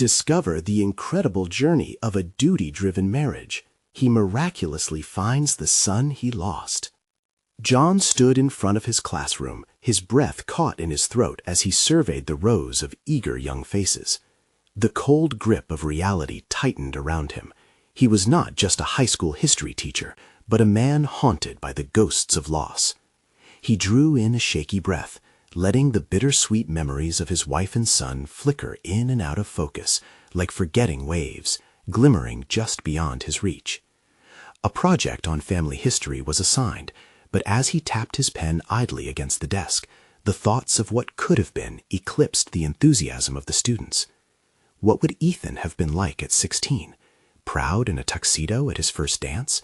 Discover the incredible journey of a duty-driven marriage. He miraculously finds the son he lost. John stood in front of his classroom, his breath caught in his throat as he surveyed the rows of eager young faces. The cold grip of reality tightened around him. He was not just a high school history teacher, but a man haunted by the ghosts of loss. He drew in a shaky breath, letting the bittersweet memories of his wife and son flicker in and out of focus, like forgetting waves, glimmering just beyond his reach. A project on family history was assigned, but as he tapped his pen idly against the desk, the thoughts of what could have been eclipsed the enthusiasm of the students. What would Ethan have been like at 16? Proud in a tuxedo at his first dance?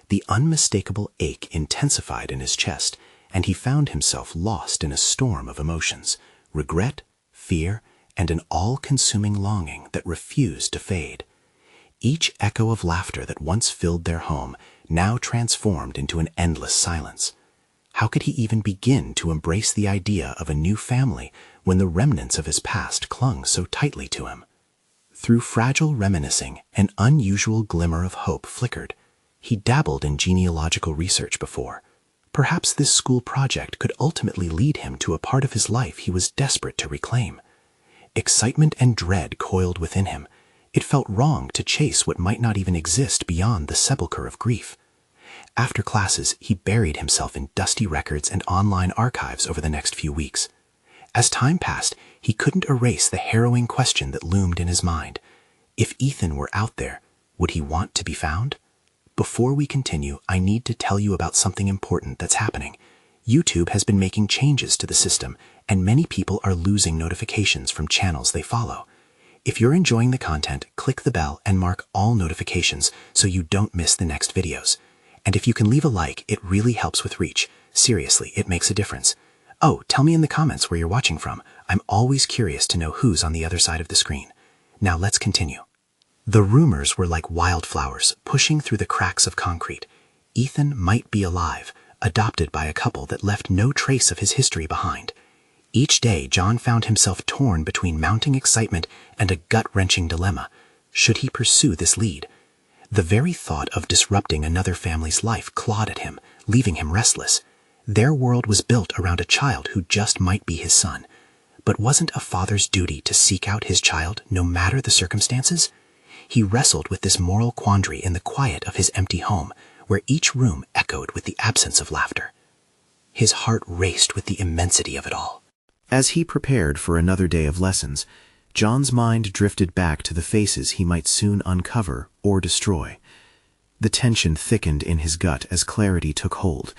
The unmistakable ache intensified in his chest, and he found himself lost in a storm of emotions, regret, fear, and an all-consuming longing that refused to fade. Each echo of laughter that once filled their home now transformed into an endless silence. How could he even begin to embrace the idea of a new family when the remnants of his past clung so tightly to him? Through fragile reminiscing, an unusual glimmer of hope flickered. He dabbled in genealogical research before. Perhaps this school project could ultimately lead him to a part of his life he was desperate to reclaim. Excitement and dread coiled within him. It felt wrong to chase what might not even exist beyond the sepulchre of grief. After classes, he buried himself in dusty records and online archives over the next few weeks. As time passed, he couldn't erase the harrowing question that loomed in his mind. If Ethan were out there, would he want to be found? Before we continue, I need to tell you about something important that's happening. YouTube has been making changes to the system, and many people are losing notifications from channels they follow. If you're enjoying the content, click the bell and mark all notifications so you don't miss the next videos. And if you can leave a like, it really helps with reach. Seriously, it makes a difference. Oh, tell me in the comments where you're watching from. I'm always curious to know who's on the other side of the screen. Now let's continue. The rumors were like wildflowers, pushing through the cracks of concrete. Ethan might be alive, adopted by a couple that left no trace of his history behind. Each day, John found himself torn between mounting excitement and a gut-wrenching dilemma. Should he pursue this lead? The very thought of disrupting another family's life clawed at him, leaving him restless. Their world was built around a child who just might be his son. But wasn't a father's duty to seek out his child, no matter the circumstances? He wrestled with this moral quandary in the quiet of his empty home, where each room echoed with the absence of laughter. His heart raced with the immensity of it all. As he prepared for another day of lessons, John's mind drifted back to the faces he might soon uncover or destroy. The tension thickened in his gut as clarity took hold.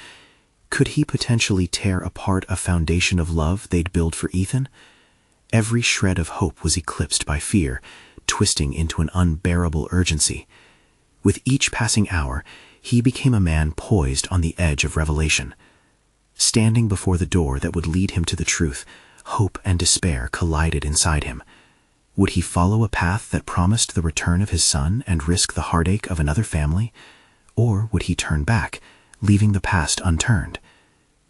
Could he potentially tear apart a foundation of love they'd build for Ethan? Every shred of hope was eclipsed by fear, twisting into an unbearable urgency. With each passing hour, he became a man poised on the edge of revelation. Standing before the door that would lead him to the truth, hope and despair collided inside him. Would he follow a path that promised the return of his son and risk the heartache of another family? Or would he turn back, leaving the past unturned?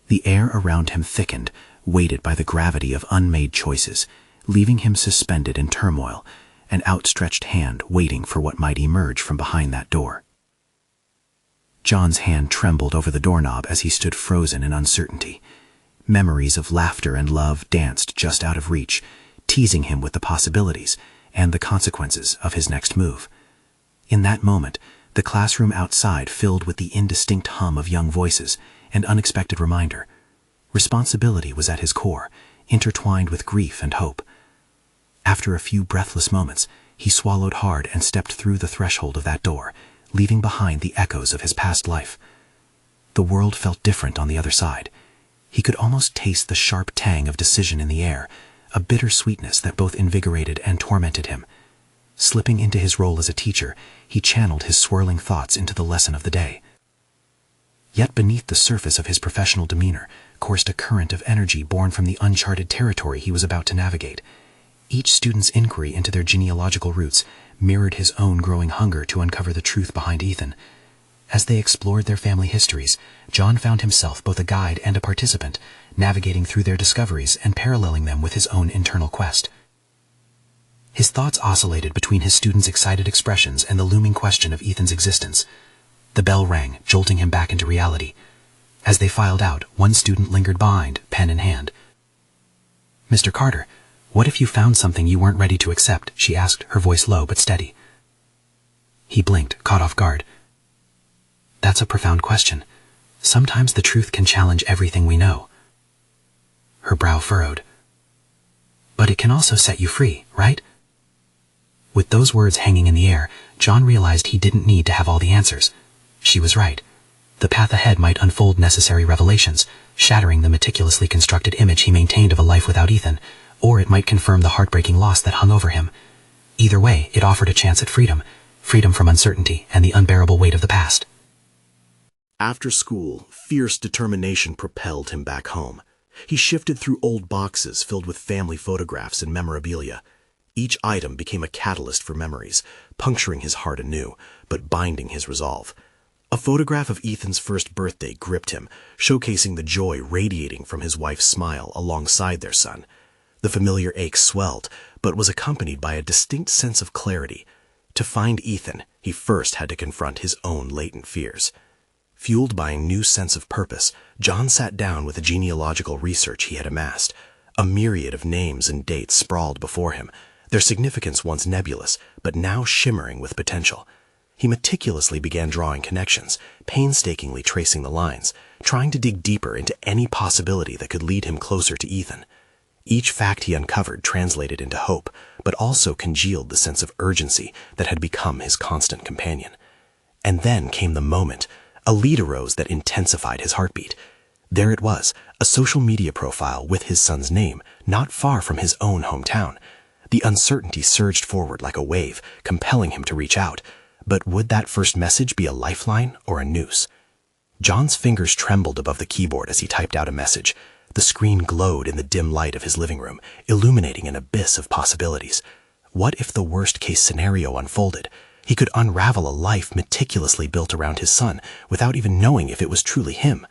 The air around him thickened, weighted by the gravity of unmade choices, leaving him suspended in turmoil, an outstretched hand waiting for what might emerge from behind that door. John's hand trembled over the doorknob as he stood frozen in uncertainty. Memories of laughter and love danced just out of reach, teasing him with the possibilities and the consequences of his next move. In that moment, the classroom outside filled with the indistinct hum of young voices, an unexpected reminder. Responsibility was at his core, intertwined with grief and hope. After a few breathless moments, he swallowed hard and stepped through the threshold of that door, leaving behind the echoes of his past life. The world felt different on the other side. He could almost taste the sharp tang of decision in the air, a bitter sweetness that both invigorated and tormented him. Slipping into his role as a teacher, he channeled his swirling thoughts into the lesson of the day. Yet beneath the surface of his professional demeanor coursed a current of energy born from the uncharted territory he was about to navigate. Each student's inquiry into their genealogical roots mirrored his own growing hunger to uncover the truth behind Ethan. As they explored their family histories, John found himself both a guide and a participant, navigating through their discoveries and paralleling them with his own internal quest. His thoughts oscillated between his students' excited expressions and the looming question of Ethan's existence. The bell rang, jolting him back into reality. As they filed out, one student lingered behind, pen in hand. "Mr. Carter, what if you found something you weren't ready to accept?" she asked, her voice low but steady. He blinked, caught off guard. "That's a profound question. Sometimes the truth can challenge everything we know." Her brow furrowed. "But it can also set you free, right?" With those words hanging in the air, John realized he didn't need to have all the answers. She was right. The path ahead might unfold necessary revelations, shattering the meticulously constructed image he maintained of a life without Ethan, or it might confirm the heartbreaking loss that hung over him. Either way, it offered a chance at freedom from uncertainty and the unbearable weight of the past. After school, fierce determination propelled him back home. He shifted through old boxes filled with family photographs and memorabilia. Each item became a catalyst for memories, puncturing his heart anew, but binding his resolve. A photograph of Ethan's first birthday gripped him, showcasing the joy radiating from his wife's smile alongside their son. The familiar ache swelled, but was accompanied by a distinct sense of clarity. To find Ethan, he first had to confront his own latent fears. Fueled by a new sense of purpose, John sat down with the genealogical research he had amassed. A myriad of names and dates sprawled before him, their significance once nebulous, but now shimmering with potential. He meticulously began drawing connections, painstakingly tracing the lines, trying to dig deeper into any possibility that could lead him closer to Ethan. Each fact he uncovered translated into hope, but also congealed the sense of urgency that had become his constant companion. And then came the moment. A lead arose that intensified his heartbeat. There it was, a social media profile with his son's name, not far from his own hometown. The uncertainty surged forward like a wave, compelling him to reach out. But would that first message be a lifeline or a noose? John's fingers trembled above the keyboard as he typed out a message. The screen glowed in the dim light of his living room, illuminating an abyss of possibilities. What if the worst-case scenario unfolded? He could unravel a life meticulously built around his son without even knowing if it was truly him.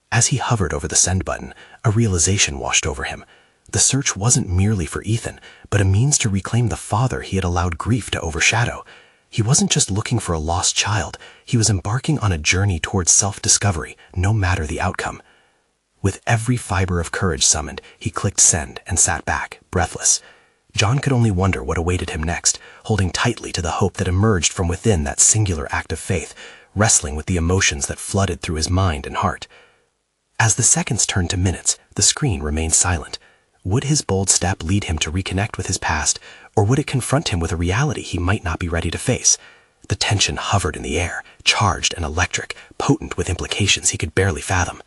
As he hovered over the send button, a realization washed over him. The search wasn't merely for Ethan, but a means to reclaim the father he had allowed grief to overshadow. He wasn't just looking for a lost child, he was embarking on a journey towards self-discovery, no matter the outcome. With every fiber of courage summoned, he clicked send and sat back, breathless. John could only wonder what awaited him next, holding tightly to the hope that emerged from within that singular act of faith, wrestling with the emotions that flooded through his mind and heart. As the seconds turned to minutes, the screen remained silent. Would his bold step lead him to reconnect with his past, or would it confront him with a reality he might not be ready to face? The tension hovered in the air, charged and electric, potent with implications he could barely fathom.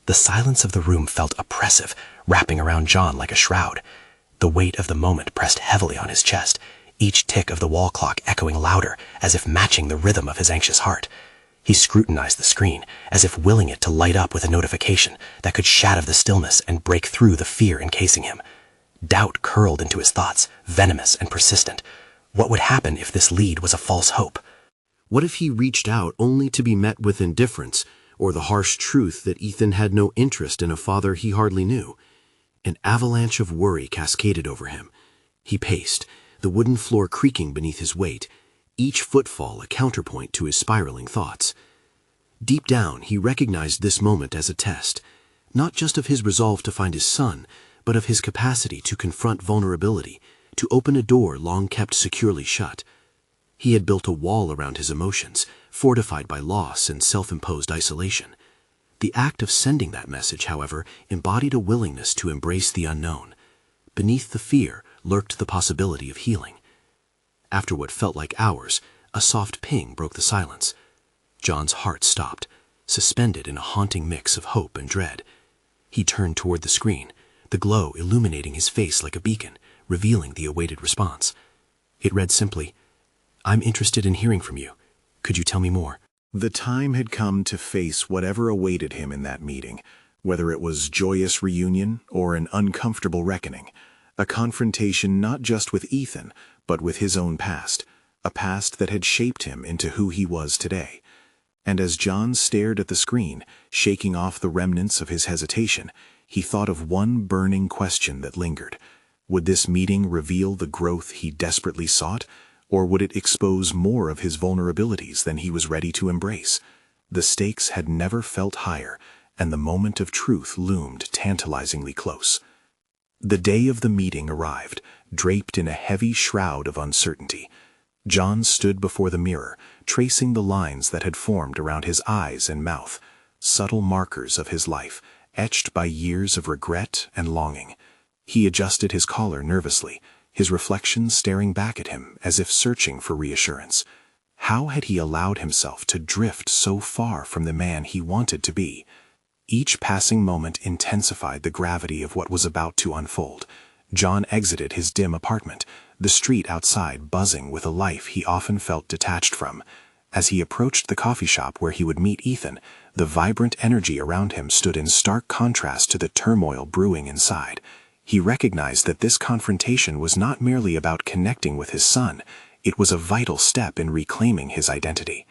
The silence of the room felt oppressive, wrapping around John like a shroud. The weight of the moment pressed heavily on his chest, each tick of the wall clock echoing louder, as if matching the rhythm of his anxious heart. He scrutinized the screen, as if willing it to light up with a notification that could shatter the stillness and break through the fear encasing him. Doubt curled into his thoughts, venomous and persistent. What would happen if this lead was a false hope? What if he reached out only to be met with indifference, or the harsh truth that Ethan had no interest in a father he hardly knew? An avalanche of worry cascaded over him. He paced, the wooden floor creaking beneath his weight, each footfall a counterpoint to his spiraling thoughts. Deep down, he recognized this moment as a test, not just of his resolve to find his son, but of his capacity to confront vulnerability, to open a door long kept securely shut. He had built a wall around his emotions, fortified by loss and self-imposed isolation. The act of sending that message, however, embodied a willingness to embrace the unknown. Beneath the fear lurked the possibility of healing. After what felt like hours, a soft ping broke the silence. John's heart stopped, suspended in a haunting mix of hope and dread. He turned toward the screen, the glow illuminating his face like a beacon, revealing the awaited response. It read simply, "I'm interested in hearing from you. Could you tell me more?" The time had come to face whatever awaited him in that meeting, whether it was joyous reunion or an uncomfortable reckoning, a confrontation not just with Ethan, but with his own past, a past that had shaped him into who he was today. And as John stared at the screen, shaking off the remnants of his hesitation, he thought of one burning question that lingered. Would this meeting reveal the growth he desperately sought, or would it expose more of his vulnerabilities than he was ready to embrace? The stakes had never felt higher, and the moment of truth loomed tantalizingly close. The day of the meeting arrived, draped in a heavy shroud of uncertainty. John stood before the mirror, tracing the lines that had formed around his eyes and mouth, subtle markers of his life, etched by years of regret and longing. He adjusted his collar nervously, his reflection staring back at him as if searching for reassurance. How had he allowed himself to drift so far from the man he wanted to be? Each passing moment intensified the gravity of what was about to unfold. John exited his dim apartment, the street outside buzzing with a life he often felt detached from. As he approached the coffee shop where he would meet Ethan, the vibrant energy around him stood in stark contrast to the turmoil brewing inside. He recognized that this confrontation was not merely about connecting with his son, it was a vital step in reclaiming his identity.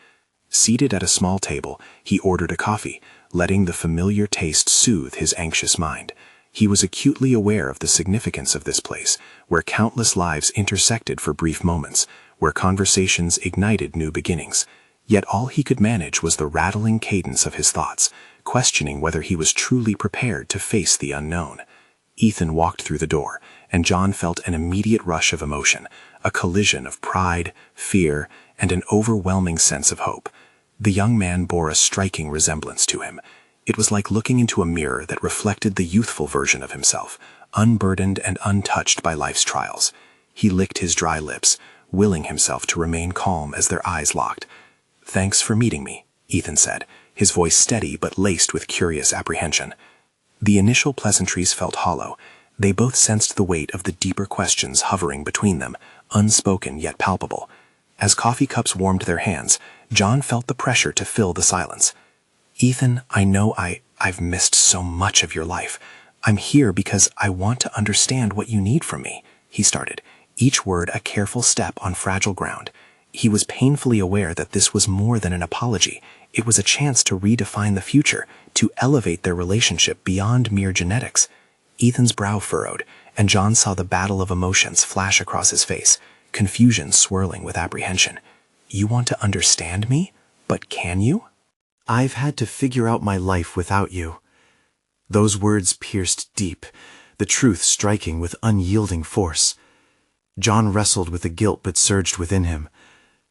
Seated at a small table, he ordered a coffee, letting the familiar taste soothe his anxious mind. He was acutely aware of the significance of this place, where countless lives intersected for brief moments, where conversations ignited new beginnings. Yet all he could manage was the rattling cadence of his thoughts, questioning whether he was truly prepared to face the unknown. Ethan walked through the door, and John felt an immediate rush of emotion, a collision of pride, fear, and an overwhelming sense of hope. The young man bore a striking resemblance to him. It was like looking into a mirror that reflected the youthful version of himself, unburdened and untouched by life's trials. He licked his dry lips, willing himself to remain calm as their eyes locked. "Thanks for meeting me," Ethan said, his voice steady but laced with curious apprehension. The initial pleasantries felt hollow. They both sensed the weight of the deeper questions hovering between them, unspoken yet palpable. As coffee cups warmed their hands, John felt the pressure to fill the silence. "Ethan, I know I've missed so much of your life. I'm here because I want to understand what you need from me," he started, each word a careful step on fragile ground. He was painfully aware that this was more than an apology. It was a chance to redefine the future, to elevate their relationship beyond mere genetics. Ethan's brow furrowed, and John saw the battle of emotions flash across his face, confusion swirling with apprehension. "You want to understand me? But can you?" "I've had to figure out my life without you." Those words pierced deep, the truth striking with unyielding force. John wrestled with the guilt that surged within him.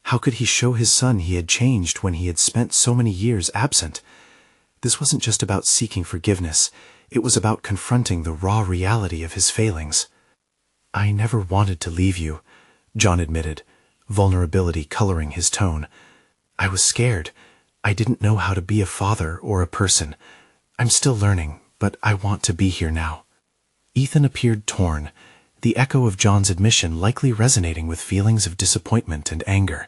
How could he show his son he had changed when he had spent so many years absent? This wasn't just about seeking forgiveness. It was about confronting the raw reality of his failings. "I never wanted to leave you," John admitted, vulnerability coloring his tone. "I was scared. I didn't know how to be a father or a person. I'm still learning, but I want to be here now." Ethan appeared torn, the echo of John's admission likely resonating with feelings of disappointment and anger.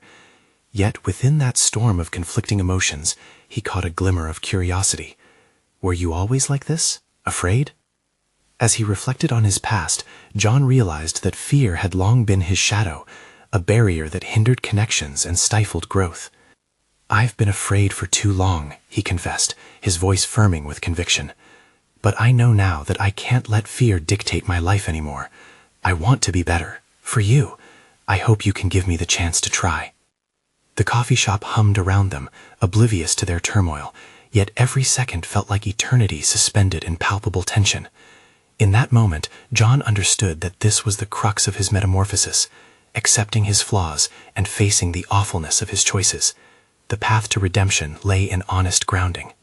Yet within that storm of conflicting emotions, he caught a glimmer of curiosity. "Were you always like this? Afraid?" As he reflected on his past, John realized that fear had long been his shadow, a barrier that hindered connections and stifled growth. "I've been afraid for too long," he confessed, his voice firming with conviction. "But I know now that I can't let fear dictate my life anymore. I want to be better. For you. I hope you can give me the chance to try." The coffee shop hummed around them, oblivious to their turmoil, yet every second felt like eternity suspended in palpable tension. In that moment, John understood that this was the crux of his metamorphosis, accepting his flaws and facing the awfulness of his choices. The path to redemption lay in honest grounding.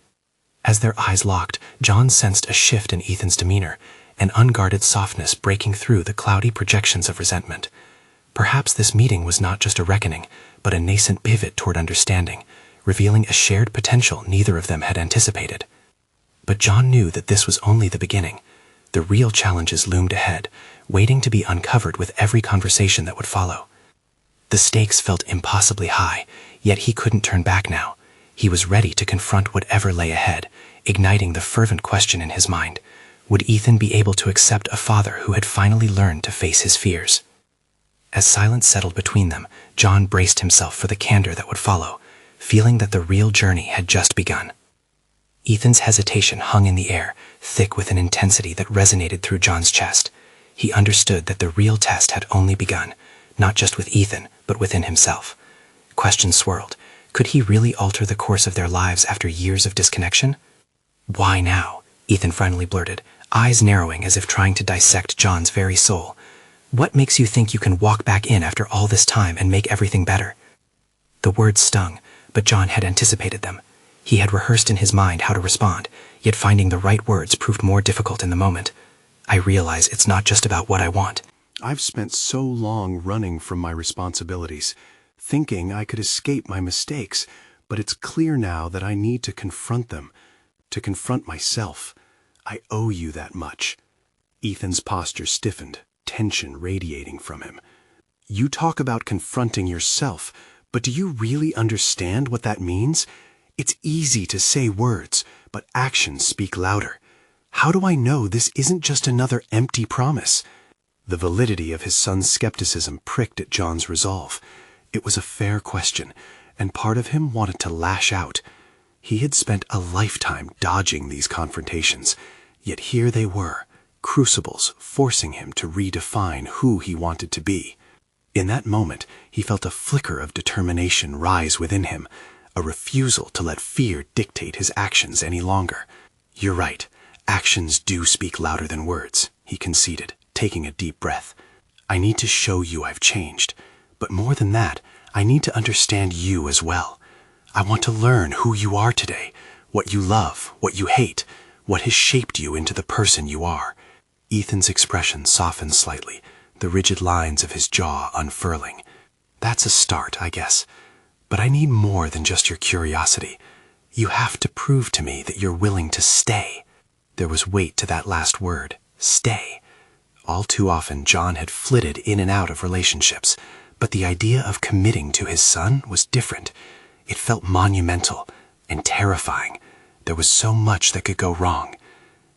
As their eyes locked, John sensed a shift in Ethan's demeanor, an unguarded softness breaking through the cloudy projections of resentment. Perhaps this meeting was not just a reckoning, but a nascent pivot toward understanding, revealing a shared potential neither of them had anticipated. But John knew that this was only the beginning. The real challenges loomed ahead, waiting to be uncovered with every conversation that would follow. The stakes felt impossibly high, yet he couldn't turn back now. He was ready to confront whatever lay ahead, igniting the fervent question in his mind. Would Ethan be able to accept a father who had finally learned to face his fears? As silence settled between them, John braced himself for the candor that would follow, feeling that the real journey had just begun. Ethan's hesitation hung in the air, thick with an intensity that resonated through John's chest. He understood that the real test had only begun, not just with Ethan, but within himself. Questions swirled. Could he really alter the course of their lives after years of disconnection? "Why now?" Ethan finally blurted, eyes narrowing as if trying to dissect John's very soul. "What makes you think you can walk back in after all this time and make everything better?" The words stung, but John had anticipated them. He had rehearsed in his mind how to respond, yet finding the right words proved more difficult in the moment. "I realize it's not just about what I want." I've spent so long running from my responsibilities, thinking I could escape my mistakes, but it's clear now that I need to confront them, to confront myself. I owe you that much. Ethan's posture stiffened, tension radiating from him. You talk about confronting yourself, but do you really understand what that means? It's easy to say words, but actions speak louder. How do I know this isn't just another empty promise? The validity of his son's skepticism pricked at John's resolve. It was a fair question, and part of him wanted to lash out. He had spent a lifetime dodging these confrontations, yet here they were, crucibles forcing him to redefine who he wanted to be. In that moment, he felt a flicker of determination rise within him, a refusal to let fear dictate his actions any longer. "You're right, actions do speak louder than words," he conceded, taking a deep breath. "I need to show you I've changed, but more than that, I need to understand you as well. I want to learn who you are today, what you love, what you hate, what has shaped you into the person you are." Ethan's expression softened slightly, the rigid lines of his jaw unfurling. "That's a start, I guess. But I need more than just your curiosity. You have to prove to me that you're willing to stay." There was weight to that last word, stay. All too often, John had flitted in and out of relationships, but the idea of committing to his son was different. It felt monumental and terrifying. There was so much that could go wrong.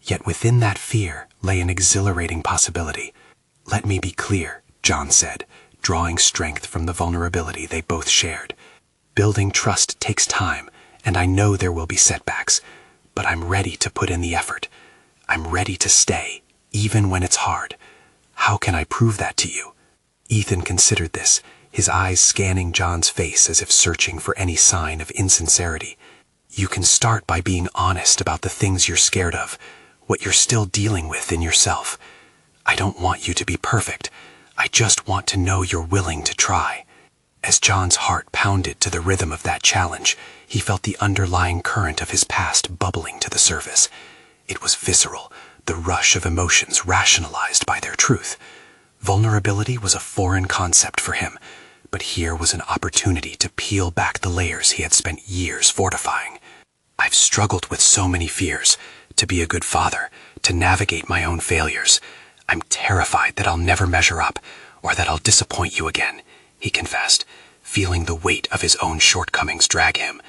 Yet within that fear lay an exhilarating possibility. "Let me be clear," John said, drawing strength from the vulnerability they both shared. "Building trust takes time, and I know there will be setbacks, but I'm ready to put in the effort. I'm ready to stay, even when it's hard. How can I prove that to you?" Ethan considered this, his eyes scanning John's face as if searching for any sign of insincerity. "You can start by being honest about the things you're scared of, what you're still dealing with in yourself. I don't want you to be perfect. I just want to know you're willing to try." As John's heart pounded to the rhythm of that challenge, he felt the underlying current of his past bubbling to the surface. It was visceral, the rush of emotions rationalized by their truth. Vulnerability was a foreign concept for him, but here was an opportunity to peel back the layers he had spent years fortifying. "I've struggled with so many fears, to be a good father, to navigate my own failures. I'm terrified that I'll never measure up, or that I'll disappoint you again," he confessed, feeling the weight of his own shortcomings drag him.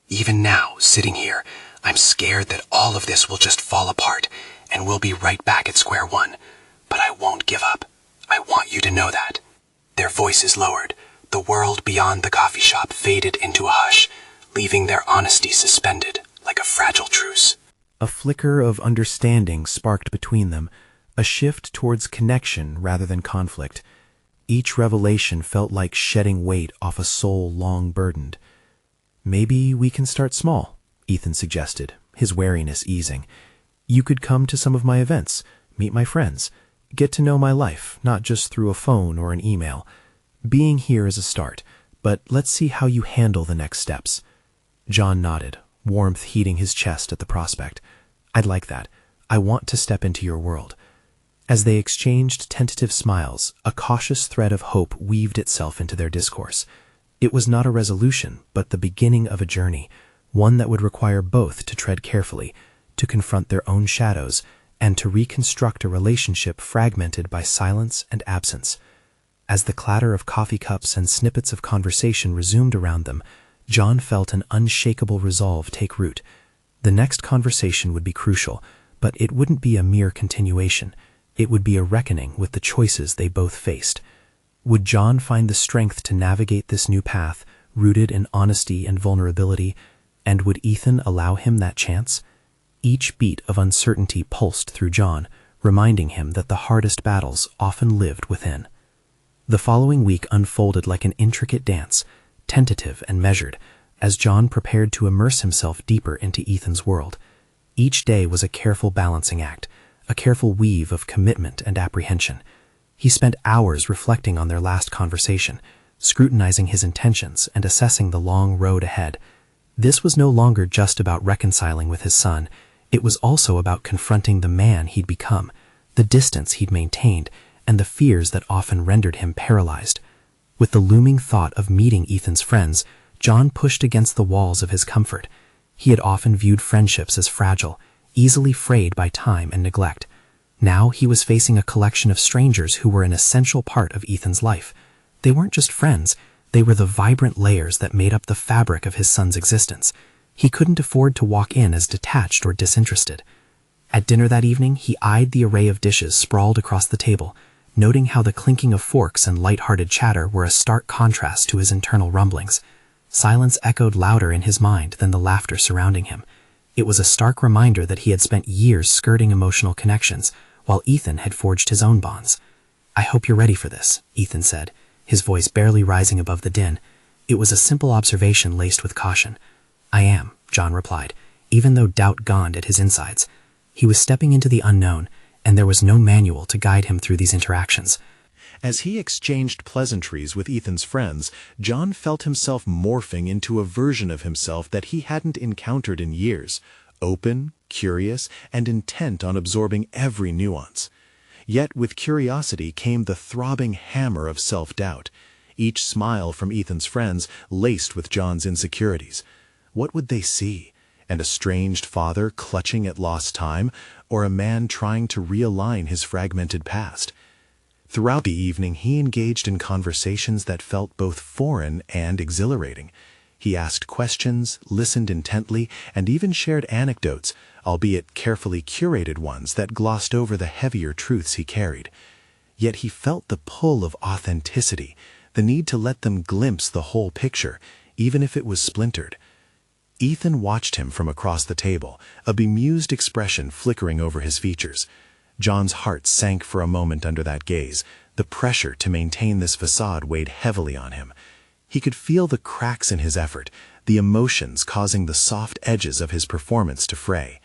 "Even now, sitting here, I'm scared that all of this will just fall apart, and we'll be right back at square one. But I won't give up. I want you to know that." Their voices lowered. The world beyond the coffee shop faded into a hush, leaving their honesty suspended like a fragile truce. A flicker of understanding sparked between them, a shift towards connection rather than conflict. Each revelation felt like shedding weight off a soul long burdened. "Maybe we can start small," Ethan suggested, his wariness easing. "You could come to some of my events, meet my friends, get to know my life, not just through a phone or an email. Being here is a start, but let's see how you handle the next steps." John nodded, warmth heating his chest at the prospect. "I'd like that. I want to step into your world." As they exchanged tentative smiles, a cautious thread of hope weaved itself into their discourse. It was not a resolution, but the beginning of a journey, one that would require both to tread carefully, to confront their own shadows, and to reconstruct a relationship fragmented by silence and absence. As the clatter of coffee cups and snippets of conversation resumed around them, John felt an unshakable resolve take root. The next conversation would be crucial, but it wouldn't be a mere continuation. It would be a reckoning with the choices they both faced. Would John find the strength to navigate this new path, rooted in honesty and vulnerability, and would Ethan allow him that chance? Each beat of uncertainty pulsed through John, reminding him that the hardest battles often lived within. The following week unfolded like an intricate dance, tentative and measured, as John prepared to immerse himself deeper into Ethan's world. Each day was a careful balancing act, a careful weave of commitment and apprehension. He spent hours reflecting on their last conversation, scrutinizing his intentions and assessing the long road ahead. This was no longer just about reconciling with his son. It was also about confronting the man he'd become, the distance he'd maintained, and the fears that often rendered him paralyzed. With the looming thought of meeting Ethan's friends, John pushed against the walls of his comfort. He had often viewed friendships as fragile, easily frayed by time and neglect. Now he was facing a collection of strangers who were an essential part of Ethan's life. They weren't just friends, they were the vibrant layers that made up the fabric of his son's existence. He couldn't afford to walk in as detached or disinterested. At dinner that evening, he eyed the array of dishes sprawled across the table, noting how the clinking of forks and light-hearted chatter were a stark contrast to his internal rumblings. Silence echoed louder in his mind than the laughter surrounding him. It was a stark reminder that he had spent years skirting emotional connections, while Ethan had forged his own bonds. "I hope you're ready for this," Ethan said, his voice barely rising above the din. It was a simple observation laced with caution. "I am," John replied, even though doubt gnawed at his insides. He was stepping into the unknown, and there was no manual to guide him through these interactions. As he exchanged pleasantries with Ethan's friends, John felt himself morphing into a version of himself that he hadn't encountered in years, open, curious, and intent on absorbing every nuance. Yet with curiosity came the throbbing hammer of self-doubt, each smile from Ethan's friends laced with John's insecurities. What would they see? An estranged father clutching at lost time, or a man trying to realign his fragmented past? Throughout the evening, he engaged in conversations that felt both foreign and exhilarating. He asked questions, listened intently, and even shared anecdotes, albeit carefully curated ones that glossed over the heavier truths he carried. Yet he felt the pull of authenticity, the need to let them glimpse the whole picture, even if it was splintered. Ethan watched him from across the table, a bemused expression flickering over his features. John's heart sank for a moment under that gaze. The pressure to maintain this facade weighed heavily on him. He could feel the cracks in his effort, the emotions causing the soft edges of his performance to fray.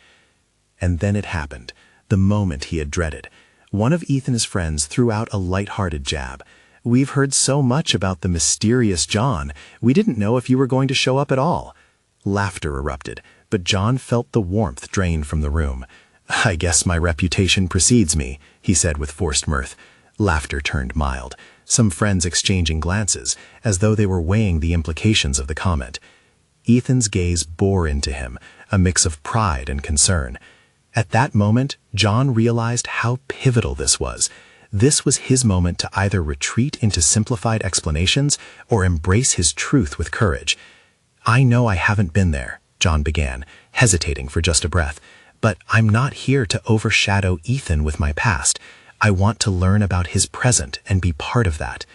And then it happened, the moment he had dreaded. One of Ethan's friends threw out a light-hearted jab. "We've heard so much about the mysterious John, we didn't know if you were going to show up at all." Laughter erupted, but John felt the warmth drain from the room. "I guess my reputation precedes me," he said with forced mirth. Laughter turned mild, some friends exchanging glances, as though they were weighing the implications of the comment. Ethan's gaze bore into him, a mix of pride and concern. At that moment, John realized how pivotal this was. This was his moment to either retreat into simplified explanations or embrace his truth with courage. "I know I haven't been there," John began, hesitating for just a breath. "But I'm not here to overshadow Ethan with my past. I want to learn about his present and be part of that."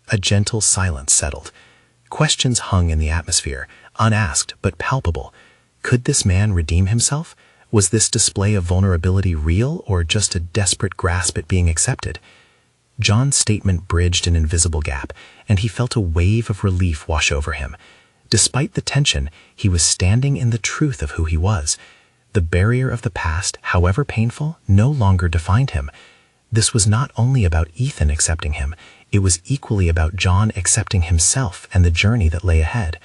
A gentle silence settled. Questions hung in the atmosphere, unasked but palpable. Could this man redeem himself? Was this display of vulnerability real or just a desperate grasp at being accepted? John's statement bridged an invisible gap, and he felt a wave of relief wash over him. Despite the tension, he was standing in the truth of who he was. The barrier of the past, however painful, no longer defined him. This was not only about Ethan accepting him, it was equally about John accepting himself and the journey that lay ahead.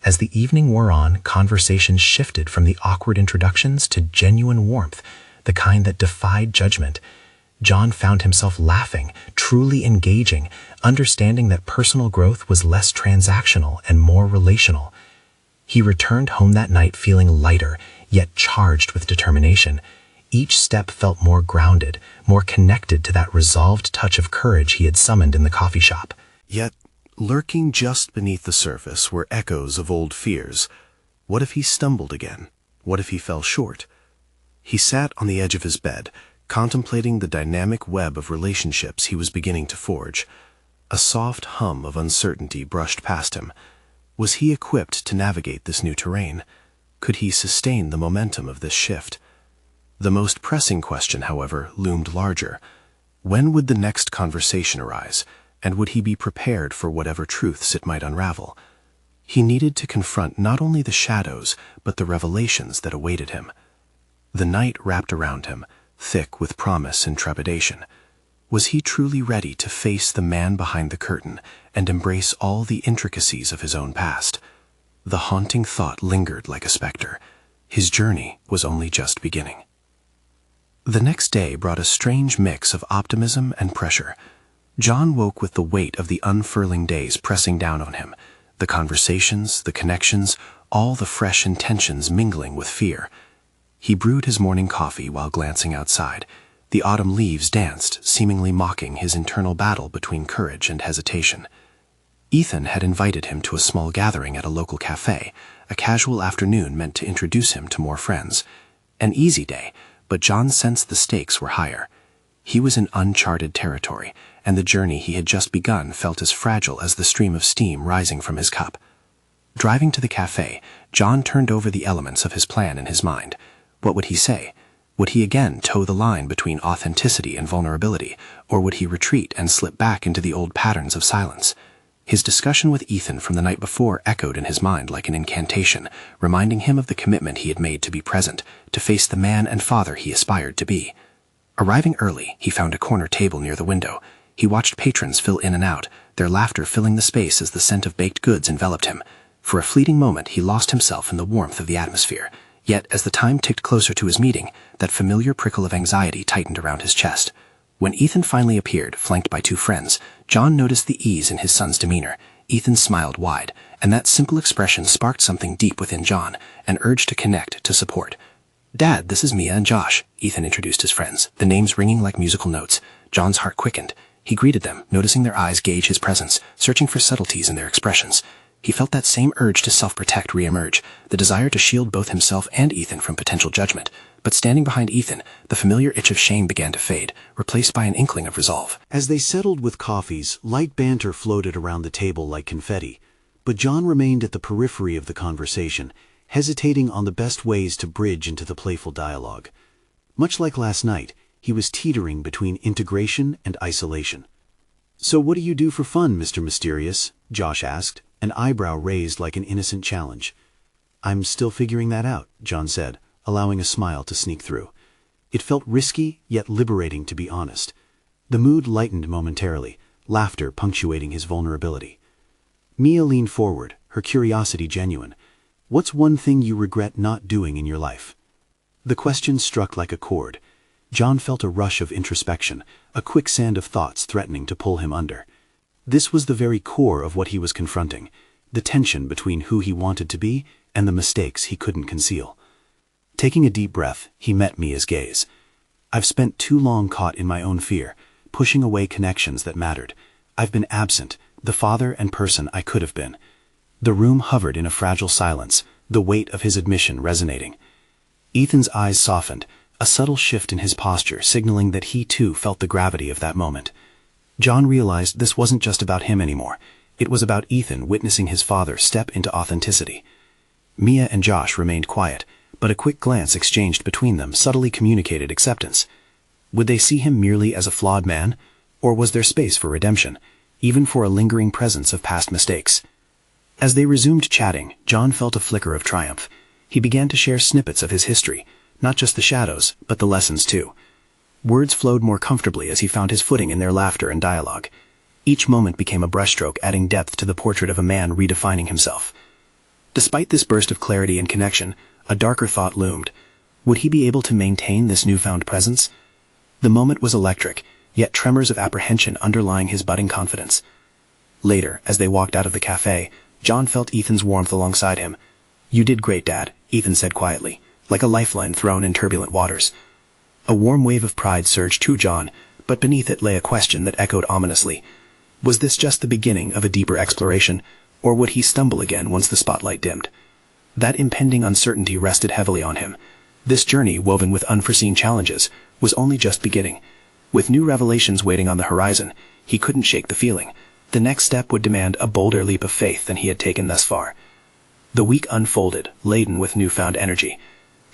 As the evening wore on, conversations shifted from the awkward introductions to genuine warmth, the kind that defied judgment. John found himself laughing, truly engaging, understanding that personal growth was less transactional and more relational. He returned home that night feeling lighter, yet charged with determination. Each step felt more grounded, more connected to that resolved touch of courage he had summoned in the coffee shop. Yet, lurking just beneath the surface were echoes of old fears. What if he stumbled again? What if he fell short? He sat on the edge of his bed, contemplating the dynamic web of relationships he was beginning to forge. A soft hum of uncertainty brushed past him. Was he equipped to navigate this new terrain? Could he sustain the momentum of this shift? The most pressing question, however, loomed larger. When would the next conversation arise, and would he be prepared for whatever truths it might unravel? He needed to confront not only the shadows, but the revelations that awaited him. The night wrapped around him, thick with promise and trepidation. Was he truly ready to face the man behind the curtain and embrace all the intricacies of his own past? The haunting thought lingered like a specter. His journey was only just beginning. The next day brought a strange mix of optimism and pressure. John woke with the weight of the unfurling days pressing down on him, the conversations, the connections, all the fresh intentions mingling with fear. He brewed his morning coffee while glancing outside. The autumn leaves danced, seemingly mocking his internal battle between courage and hesitation. Ethan had invited him to a small gathering at a local cafe, a casual afternoon meant to introduce him to more friends. An easy day, but John sensed the stakes were higher. He was in uncharted territory, and the journey he had just begun felt as fragile as the stream of steam rising from his cup. Driving to the cafe, John turned over the elements of his plan in his mind. What would he say? Would he again toe the line between authenticity and vulnerability, or would he retreat and slip back into the old patterns of silence? His discussion with Ethan from the night before echoed in his mind like an incantation, reminding him of the commitment he had made to be present, to face the man and father he aspired to be. Arriving early, he found a corner table near the window. He watched patrons fill in and out, their laughter filling the space as the scent of baked goods enveloped him. For a fleeting moment, he lost himself in the warmth of the atmosphere. Yet, as the time ticked closer to his meeting, that familiar prickle of anxiety tightened around his chest. When Ethan finally appeared, flanked by two friends, John noticed the ease in his son's demeanor. Ethan smiled wide, and that simple expression sparked something deep within John, an urge to connect, to support. "Dad, this is Mia and Josh," Ethan introduced his friends, the names ringing like musical notes. John's heart quickened. He greeted them, noticing their eyes gauge his presence, searching for subtleties in their expressions. He felt that same urge to self-protect re-emerge, the desire to shield both himself and Ethan from potential judgment. But standing behind Ethan, the familiar itch of shame began to fade, replaced by an inkling of resolve. As they settled with coffees, light banter floated around the table like confetti, but John remained at the periphery of the conversation, hesitating on the best ways to bridge into the playful dialogue. Much like last night, he was teetering between integration and isolation. "So what do you do for fun, Mr. Mysterious?" Josh asked, an eyebrow raised like an innocent challenge. "I'm still figuring that out," John said, allowing a smile to sneak through. It felt risky, yet liberating to be honest. The mood lightened momentarily, laughter punctuating his vulnerability. Mia leaned forward, her curiosity genuine. "What's one thing you regret not doing in your life?" The question struck like a chord. John felt a rush of introspection, a quicksand of thoughts threatening to pull him under. This was the very core of what he was confronting, the tension between who he wanted to be and the mistakes he couldn't conceal. Taking a deep breath, he met Mia's gaze. "I've spent too long caught in my own fear, pushing away connections that mattered. I've been absent, the father and person I could have been." The room hovered in a fragile silence, the weight of his admission resonating. Ethan's eyes softened, a subtle shift in his posture signaling that he too felt the gravity of that moment. John realized this wasn't just about him anymore. It was about Ethan witnessing his father step into authenticity. Mia and Josh remained quiet, but a quick glance exchanged between them subtly communicated acceptance. Would they see him merely as a flawed man, or was there space for redemption, even for a lingering presence of past mistakes? As they resumed chatting, John felt a flicker of triumph. He began to share snippets of his history, not just the shadows, but the lessons too. Words flowed more comfortably as he found his footing in their laughter and dialogue. Each moment became a brushstroke adding depth to the portrait of a man redefining himself. Despite this burst of clarity and connection, a darker thought loomed. Would he be able to maintain this newfound presence? The moment was electric, yet tremors of apprehension underlying his budding confidence. Later, as they walked out of the cafe, John felt Ethan's warmth alongside him. "You did great, Dad," Ethan said quietly, like a lifeline thrown in turbulent waters. A warm wave of pride surged through John, but beneath it lay a question that echoed ominously. Was this just the beginning of a deeper exploration, or would he stumble again once the spotlight dimmed? That impending uncertainty rested heavily on him. This journey, woven with unforeseen challenges, was only just beginning. With new revelations waiting on the horizon, he couldn't shake the feeling. The next step would demand a bolder leap of faith than he had taken thus far. The week unfolded, laden with newfound energy.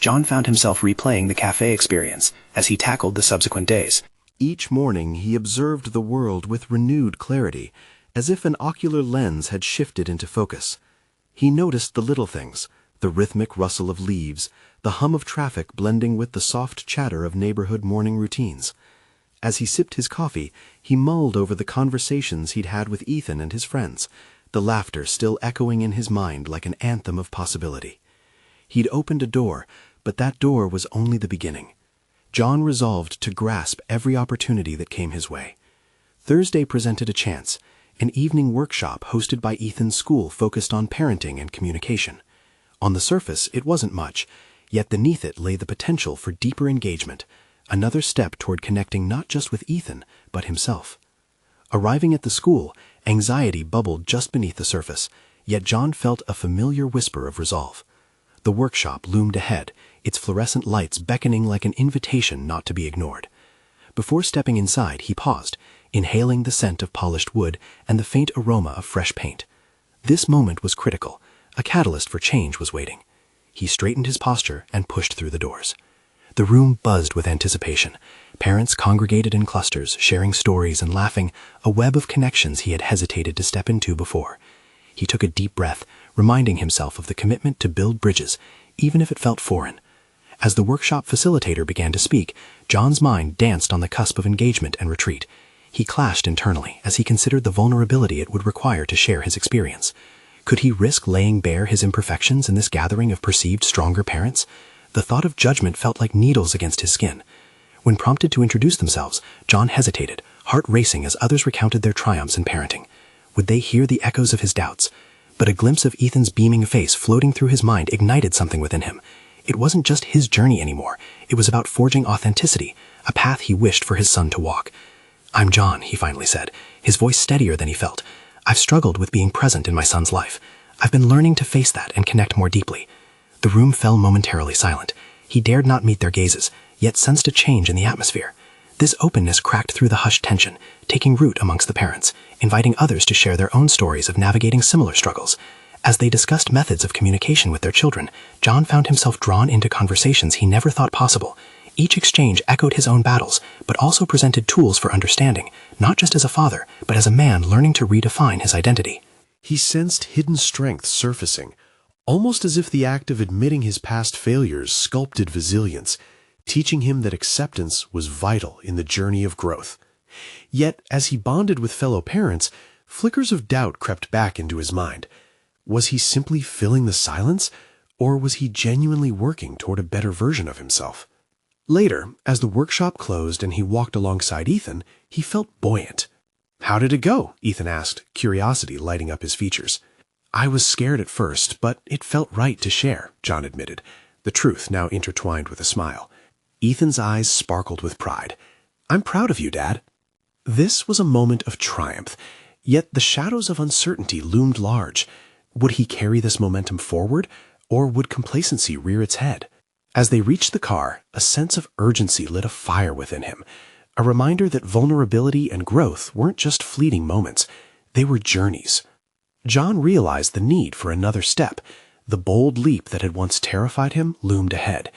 John found himself replaying the cafe experience as he tackled the subsequent days. Each morning he observed the world with renewed clarity, as if an ocular lens had shifted into focus. He noticed the little things, the rhythmic rustle of leaves, the hum of traffic blending with the soft chatter of neighborhood morning routines. As he sipped his coffee, he mulled over the conversations he'd had with Ethan and his friends, the laughter still echoing in his mind like an anthem of possibility. He'd opened a door, but that door was only the beginning. John resolved to grasp every opportunity that came his way. Thursday presented a chance. An evening workshop hosted by Ethan's school focused on parenting and communication. On the surface, it wasn't much, yet beneath it lay the potential for deeper engagement, another step toward connecting not just with Ethan, but himself. Arriving at the school, anxiety bubbled just beneath the surface, yet John felt a familiar whisper of resolve. The workshop loomed ahead, its fluorescent lights beckoning like an invitation not to be ignored. Before stepping inside, he paused, inhaling the scent of polished wood and the faint aroma of fresh paint. This moment was critical. A catalyst for change was waiting. He straightened his posture and pushed through the doors. The room buzzed with anticipation. Parents congregated in clusters, sharing stories and laughing, a web of connections he had hesitated to step into before. He took a deep breath, reminding himself of the commitment to build bridges, even if it felt foreign. As the workshop facilitator began to speak, John's mind danced on the cusp of engagement and retreat. He clashed internally as he considered the vulnerability it would require to share his experience. Could he risk laying bare his imperfections in this gathering of perceived stronger parents? The thought of judgment felt like needles against his skin. When prompted to introduce themselves, John hesitated, heart racing as others recounted their triumphs in parenting. Would they hear the echoes of his doubts? But a glimpse of Ethan's beaming face floating through his mind ignited something within him. It wasn't just his journey anymore. It was about forging authenticity, a path he wished for his son to walk. "I'm John," he finally said, his voice steadier than he felt. "I've struggled with being present in my son's life. I've been learning to face that and connect more deeply." The room fell momentarily silent. He dared not meet their gazes, yet sensed a change in the atmosphere. This openness cracked through the hushed tension, taking root amongst the parents, inviting others to share their own stories of navigating similar struggles. As they discussed methods of communication with their children, John found himself drawn into conversations he never thought possible. Each exchange echoed his own battles, but also presented tools for understanding, not just as a father, but as a man learning to redefine his identity. He sensed hidden strength surfacing, almost as if the act of admitting his past failures sculpted resilience, teaching him that acceptance was vital in the journey of growth. Yet, as he bonded with fellow parents, flickers of doubt crept back into his mind. Was he simply filling the silence, or was he genuinely working toward a better version of himself? Later, as the workshop closed and he walked alongside Ethan, he felt buoyant. "How did it go?" Ethan asked, curiosity lighting up his features. "I was scared at first, but it felt right to share," John admitted, the truth now intertwined with a smile. Ethan's eyes sparkled with pride. "I'm proud of you, Dad." This was a moment of triumph, yet the shadows of uncertainty loomed large. Would he carry this momentum forward, or would complacency rear its head? As they reached the car, a sense of urgency lit a fire within him, a reminder that vulnerability and growth weren't just fleeting moments, they were journeys. John realized the need for another step. The bold leap that had once terrified him loomed ahead.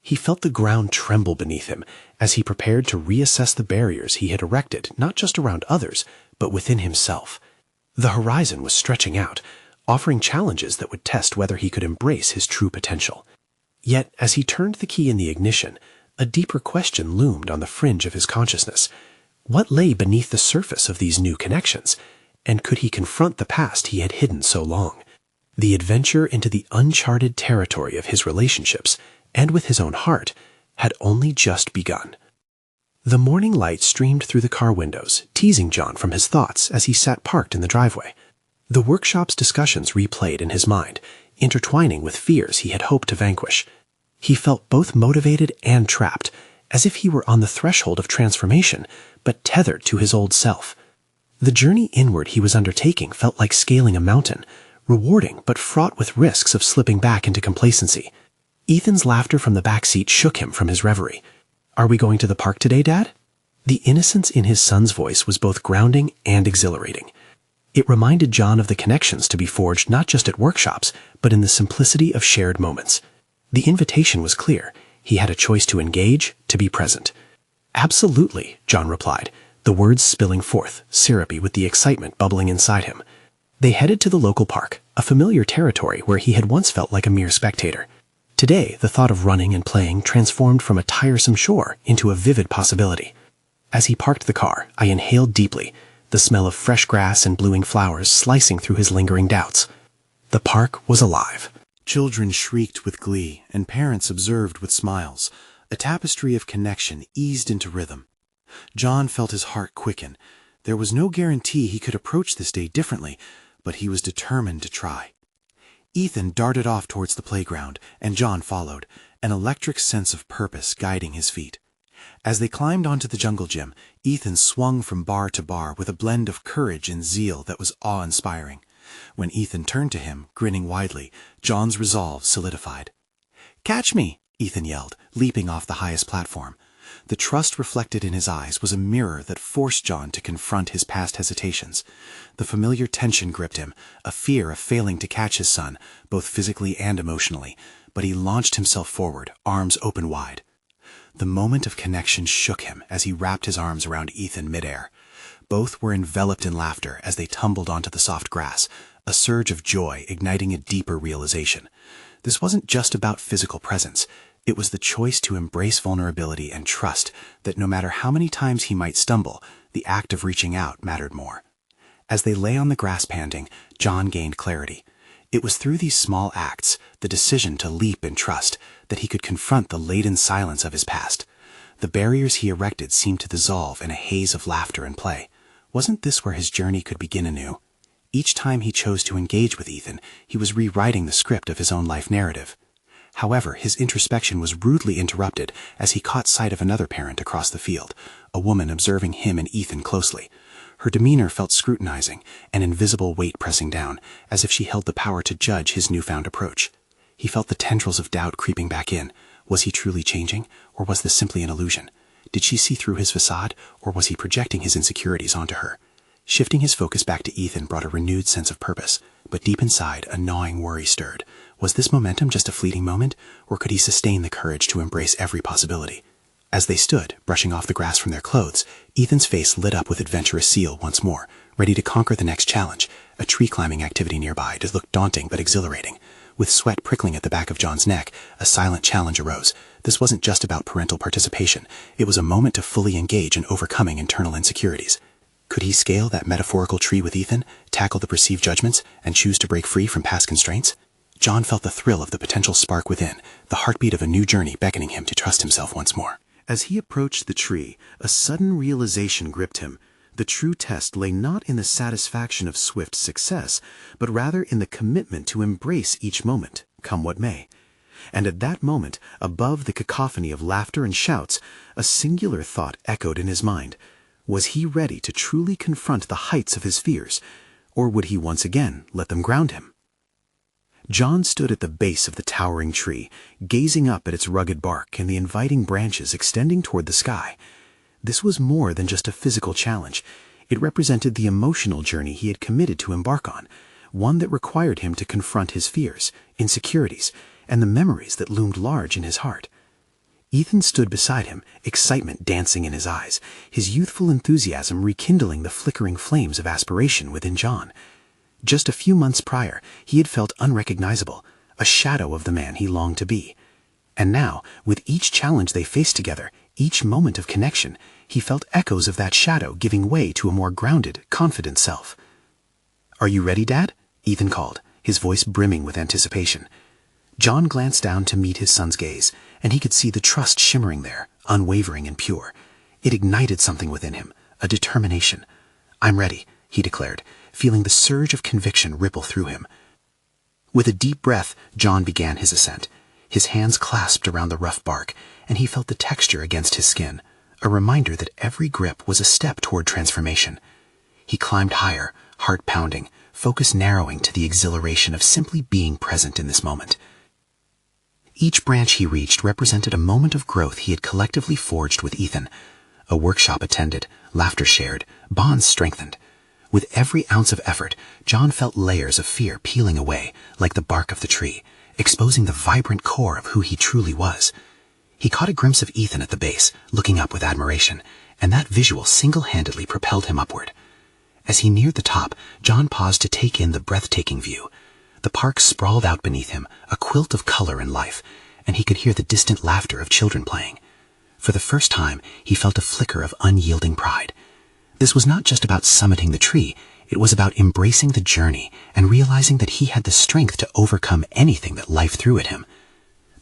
He felt the ground tremble beneath him as he prepared to reassess the barriers he had erected, not just around others, but within himself. The horizon was stretching out, offering challenges that would test whether he could embrace his true potential. Yet, as he turned the key in the ignition, a deeper question loomed on the fringe of his consciousness. What lay beneath the surface of these new connections? And could he confront the past he had hidden so long? The adventure into the uncharted territory of his relationships, and with his own heart, had only just begun. The morning light streamed through the car windows, teasing John from his thoughts as he sat parked in the driveway. The workshop's discussions replayed in his mind, intertwining with fears he had hoped to vanquish. He felt both motivated and trapped, as if he were on the threshold of transformation, but tethered to his old self. The journey inward he was undertaking felt like scaling a mountain, rewarding but fraught with risks of slipping back into complacency. Ethan's laughter from the back seat shook him from his reverie. "Are we going to the park today, Dad?" The innocence in his son's voice was both grounding and exhilarating. It reminded John of the connections to be forged not just at workshops, but in the simplicity of shared moments. The invitation was clear. He had a choice to engage, to be present. "Absolutely," John replied, the words spilling forth, syrupy with the excitement bubbling inside him. They headed to the local park, a familiar territory where he had once felt like a mere spectator. Today, the thought of running and playing transformed from a tiresome chore into a vivid possibility. As he parked the car, I inhaled deeply, the smell of fresh grass and blooming flowers slicing through his lingering doubts. The park was alive. Children shrieked with glee, and parents observed with smiles. A tapestry of connection eased into rhythm. John felt his heart quicken. There was no guarantee he could approach this day differently, but he was determined to try. Ethan darted off towards the playground, and John followed, an electric sense of purpose guiding his feet. As they climbed onto the jungle gym, Ethan swung from bar to bar with a blend of courage and zeal that was awe-inspiring. When Ethan turned to him, grinning widely, John's resolve solidified. "Catch me!" Ethan yelled, leaping off the highest platform. The trust reflected in his eyes was a mirror that forced John to confront his past hesitations. The familiar tension gripped him, a fear of failing to catch his son, both physically and emotionally, but he launched himself forward, arms open wide. The moment of connection shook him as he wrapped his arms around Ethan midair. Both were enveloped in laughter as they tumbled onto the soft grass, a surge of joy igniting a deeper realization. This wasn't just about physical presence. It was the choice to embrace vulnerability and trust that no matter how many times he might stumble, the act of reaching out mattered more. As they lay on the grass panting, John gained clarity. It was through these small acts, the decision to leap in trust, that he could confront the laden silence of his past. The barriers he erected seemed to dissolve in a haze of laughter and play. Wasn't this where his journey could begin anew? Each time he chose to engage with Ethan, he was rewriting the script of his own life narrative. However, his introspection was rudely interrupted as he caught sight of another parent across the field, a woman observing him and Ethan closely. Her demeanor felt scrutinizing, an invisible weight pressing down, as if she held the power to judge his newfound approach. He felt the tendrils of doubt creeping back in. Was he truly changing, or was this simply an illusion? Did she see through his facade, or was he projecting his insecurities onto her? Shifting his focus back to Ethan brought a renewed sense of purpose, but deep inside, a gnawing worry stirred. Was this momentum just a fleeting moment, or could he sustain the courage to embrace every possibility? As they stood, brushing off the grass from their clothes, Ethan's face lit up with adventurous zeal once more, ready to conquer the next challenge. A tree-climbing activity nearby did look daunting but exhilarating. With sweat prickling at the back of John's neck, a silent challenge arose. This wasn't just about parental participation. It was a moment to fully engage in overcoming internal insecurities. Could he scale that metaphorical tree with Ethan, tackle the perceived judgments, and choose to break free from past constraints? John felt the thrill of the potential spark within, the heartbeat of a new journey beckoning him to trust himself once more. As he approached the tree, a sudden realization gripped him. The true test lay not in the satisfaction of swift success, but rather in the commitment to embrace each moment, come what may. And at that moment, above the cacophony of laughter and shouts, a singular thought echoed in his mind. Was he ready to truly confront the heights of his fears, or would he once again let them ground him? John stood at the base of the towering tree, gazing up at its rugged bark and the inviting branches extending toward the sky. This was more than just a physical challenge. It represented the emotional journey he had committed to embark on, one that required him to confront his fears, insecurities, and the memories that loomed large in his heart. Ethan stood beside him, excitement dancing in his eyes, his youthful enthusiasm rekindling the flickering flames of aspiration within John. Just a few months prior, he had felt unrecognizable, a shadow of the man he longed to be. And now, with each challenge they faced together, each moment of connection, he felt echoes of that shadow giving way to a more grounded, confident self. "Are you ready, Dad?" Ethan called, his voice brimming with anticipation. John glanced down to meet his son's gaze, and he could see the trust shimmering there, unwavering and pure. It ignited something within him, a determination. "I'm ready," he declared, feeling the surge of conviction ripple through him. With a deep breath, John began his ascent. His hands clasped around the rough bark, and he felt the texture against his skin, a reminder that every grip was a step toward transformation. He climbed higher, heart pounding, focus narrowing to the exhilaration of simply being present in this moment. Each branch he reached represented a moment of growth he had collectively forged with Ethan. A workshop attended, laughter shared, bonds strengthened. With every ounce of effort, John felt layers of fear peeling away, like the bark of the tree, exposing the vibrant core of who he truly was. He caught a glimpse of Ethan at the base, looking up with admiration, and that visual single-handedly propelled him upward. As he neared the top, John paused to take in the breathtaking view. The park sprawled out beneath him, a quilt of color and life, and he could hear the distant laughter of children playing. For the first time, he felt a flicker of unyielding pride. This was not just about summiting the tree, it was about embracing the journey and realizing that he had the strength to overcome anything that life threw at him.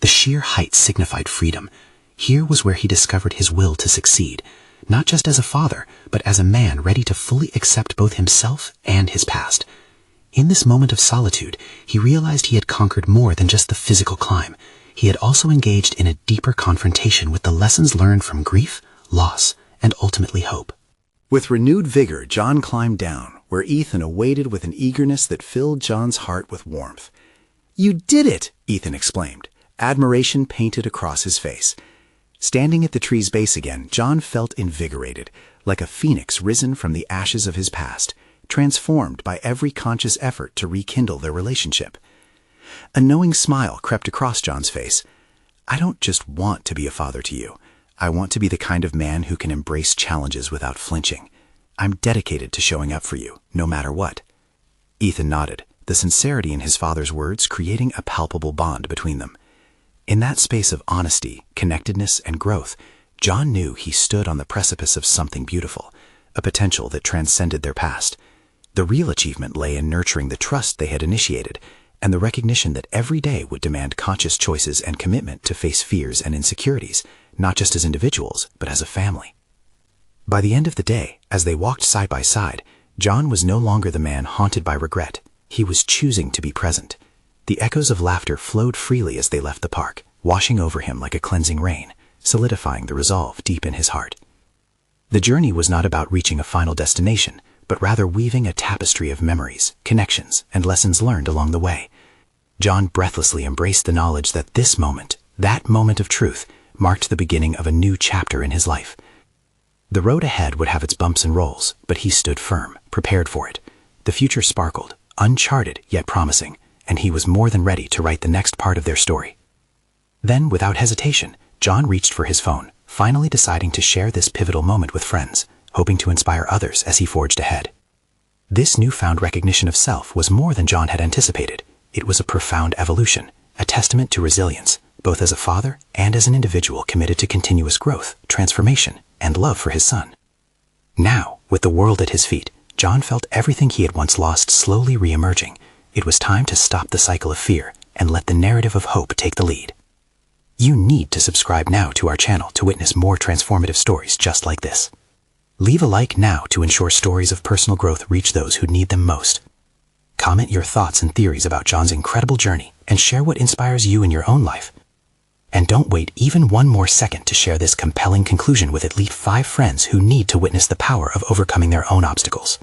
The sheer height signified freedom. Here was where he discovered his will to succeed, not just as a father, but as a man ready to fully accept both himself and his past. In this moment of solitude, he realized he had conquered more than just the physical climb. He had also engaged in a deeper confrontation with the lessons learned from grief, loss, and ultimately hope. With renewed vigor, John climbed down, where Ethan awaited with an eagerness that filled John's heart with warmth. "You did it!" Ethan exclaimed, admiration painted across his face. Standing at the tree's base again, John felt invigorated, like a phoenix risen from the ashes of his past, transformed by every conscious effort to rekindle their relationship. A knowing smile crept across John's face. "I don't just want to be a father to you. I want to be the kind of man who can embrace challenges without flinching. I'm dedicated to showing up for you, no matter what." Ethan nodded, the sincerity in his father's words creating a palpable bond between them. In that space of honesty, connectedness, and growth, John knew he stood on the precipice of something beautiful, a potential that transcended their past. The real achievement lay in nurturing the trust they had initiated, and the recognition that every day would demand conscious choices and commitment to face fears and insecurities, not just as individuals, but as a family. By the end of the day, as they walked side by side, John was no longer the man haunted by regret. He was choosing to be present. The echoes of laughter flowed freely as they left the park, washing over him like a cleansing rain, solidifying the resolve deep in his heart. The journey was not about reaching a final destination, but rather weaving a tapestry of memories, connections, and lessons learned along the way. John breathlessly embraced the knowledge that this moment, that moment of truth, marked the beginning of a new chapter in his life. The road ahead would have its bumps and rolls, but he stood firm, prepared for it. The future sparkled, uncharted yet promising, and he was more than ready to write the next part of their story. Then, without hesitation, John reached for his phone, finally deciding to share this pivotal moment with friends, hoping to inspire others as he forged ahead. This newfound recognition of self was more than John had anticipated. It was a profound evolution, a testament to resilience, both as a father and as an individual committed to continuous growth, transformation, and love for his son. Now, with the world at his feet, John felt everything he had once lost slowly re-emerging. It was time to stop the cycle of fear and let the narrative of hope take the lead. You need to subscribe now to our channel to witness more transformative stories just like this. Leave a like now to ensure stories of personal growth reach those who need them most. Comment your thoughts and theories about John's incredible journey and share what inspires you in your own life. And don't wait even one more second to share this compelling conclusion with at least 5 friends who need to witness the power of overcoming their own obstacles.